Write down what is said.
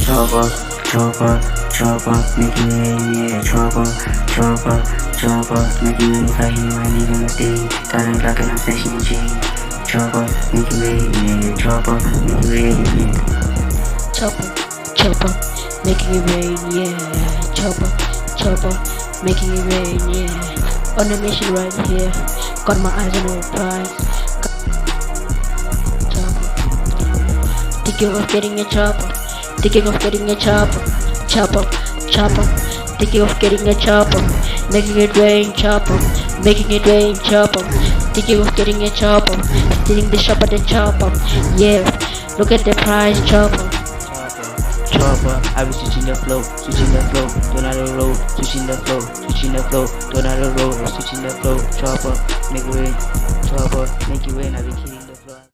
chopper, chopper, chopper, make it rain, yeah, chopper, chopper, chopper, make it rain. If I hear my nigga mistake, thought I'm locking up session chain. Chopper, make it rain, yeah, chopper, make it rain, yeah. Chopper, chopper, making it rain, yeah. Chopper, chopper, making it rain, yeah. On a mission right here, got my eyes on the prize. Chopper, thinking of getting a chopper, thinking of getting a chopper, chopper, chopper, thinking of getting a chopper, making it rain, chopper, making it rain, chopper, thinking of getting a chopper, stealing the shopper, the chopper, yeah. Look at the price, chopper. Chopper, I be switching the flow, turn out the road, switching the flow, turn out the road, switching the flow, chopper, make it rain, chopper, make it rain, I be kidding.